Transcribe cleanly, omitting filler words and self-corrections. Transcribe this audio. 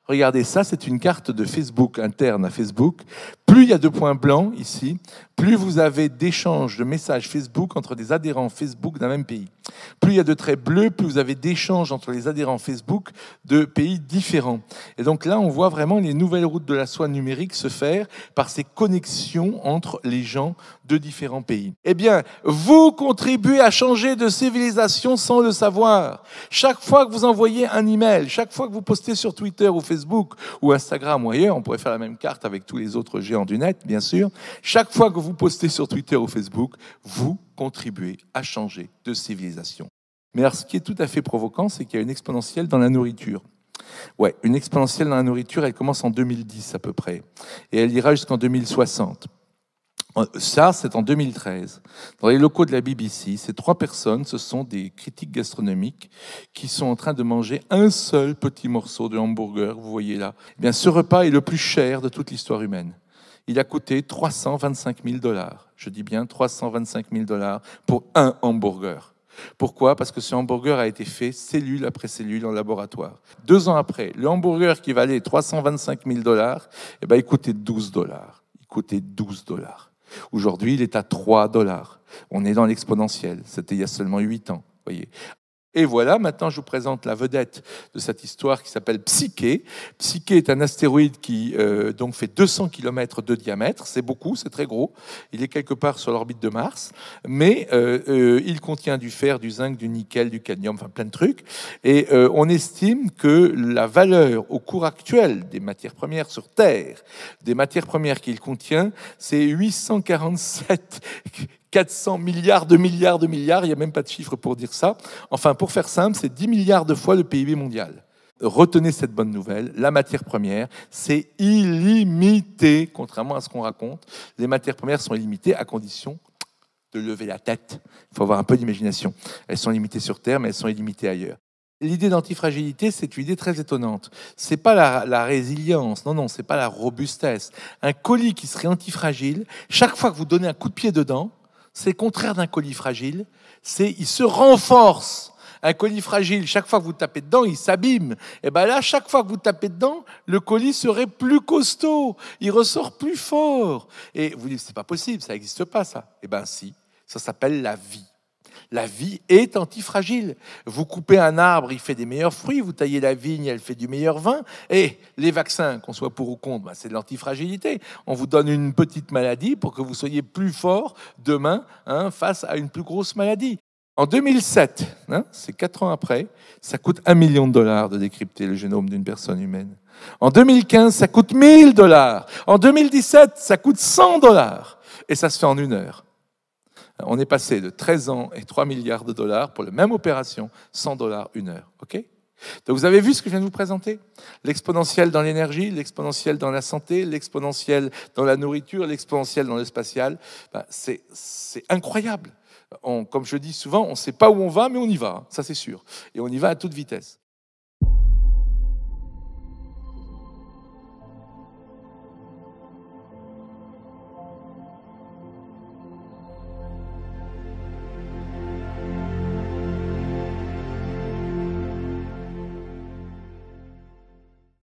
Regardez, ça, c'est une carte de Facebook, interne à Facebook. Plus il y a de points blancs ici, plus vous avez d'échanges de messages Facebook entre des adhérents Facebook d'un même pays. Plus il y a de traits bleus, plus vous avez d'échanges entre les adhérents Facebook de pays différents. Et donc là, on voit vraiment les nouvelles routes de la soie numérique se faire par ces connexions entre les gens de différents pays. Eh bien, vous contribuez à changer de civilisation sans le savoir. Chaque fois que vous envoyez un email, chaque fois que vous postez sur Twitter ou Facebook ou Instagram ou ailleurs, on pourrait faire la même carte avec tous les autres géants du net, bien sûr. Chaque fois que vous postez sur Twitter ou Facebook, vous contribuez à changer de civilisation. Mais alors, ce qui est tout à fait provoquant, c'est qu'il y a une exponentielle dans la nourriture. Ouais, une exponentielle dans la nourriture, elle commence en 2010 à peu près, et elle ira jusqu'en 2060. Ça, c'est en 2013. Dans les locaux de la BBC, ces 3 personnes, ce sont des critiques gastronomiques qui sont en train de manger un seul petit morceau de hamburger, vous voyez là. Eh bien, ce repas est le plus cher de toute l'histoire humaine. Il a coûté 325 000 $. Je dis bien 325 000 $ pour un hamburger. Pourquoi ? Parce que ce hamburger a été fait cellule après cellule en laboratoire. 2 ans après, le hamburger qui valait 325 000 $, eh ben, il coûtait 12 $. Il coûtait 12 $. Aujourd'hui, il est à 3 $. On est dans l'exponentiel. C'était il y a seulement 8 ans. Voyez. Et voilà, maintenant je vous présente la vedette de cette histoire qui s'appelle Psyché. Psyché est un astéroïde qui donc fait 200 km de diamètre. C'est beaucoup, c'est très gros. Il est quelque part sur l'orbite de Mars, mais il contient du fer, du zinc, du nickel, du cadmium, enfin plein de trucs. Et on estime que la valeur au cours actuel des matières premières sur Terre, des matières premières qu'il contient, c'est 847 400 milliards de milliards de milliards, il n'y a même pas de chiffre pour dire ça. Enfin, pour faire simple, c'est 10 milliards de fois le PIB mondial. Retenez cette bonne nouvelle, la matière première, c'est illimité, contrairement à ce qu'on raconte. Les matières premières sont illimitées à condition de lever la tête. Il faut avoir un peu d'imagination. Elles sont limitées sur Terre, mais elles sont illimitées ailleurs. L'idée d'antifragilité, c'est une idée très étonnante. C'est pas la résilience, non, c'est pas la robustesse. Un colis qui serait antifragile, chaque fois que vous donnez un coup de pied dedans, c'est le contraire d'un colis fragile, il se renforce. Un colis fragile, chaque fois que vous tapez dedans, il s'abîme. Et bien là, chaque fois que vous tapez dedans, le colis serait plus costaud, il ressort plus fort. Et vous dites, c'est pas possible, ça n'existe pas ça. Eh bien si, ça s'appelle la vie. La vie est antifragile. Vous coupez un arbre, il fait des meilleurs fruits. Vous taillez la vigne, elle fait du meilleur vin. Et les vaccins, qu'on soit pour ou contre, c'est de l'antifragilité. On vous donne une petite maladie pour que vous soyez plus fort demain face à une plus grosse maladie. En 2007, c'est 4 ans après, ça coûte $1 million de décrypter le génome d'une personne humaine. En 2015, ça coûte $1 000. En 2017, ça coûte $100. Et ça se fait en 1 heure. On est passé de 13 ans et 3 milliards de dollars pour la même opération, $100 1 heure. Okay ? Donc vous avez vu ce que je viens de vous présenter ? L'exponentiel dans l'énergie, l'exponentiel dans la santé, l'exponentiel dans la nourriture, l'exponentiel dans le spatial. C'est incroyable. Comme je dis souvent, on ne sait pas où on va, mais on y va, ça c'est sûr. Et on y va à toute vitesse.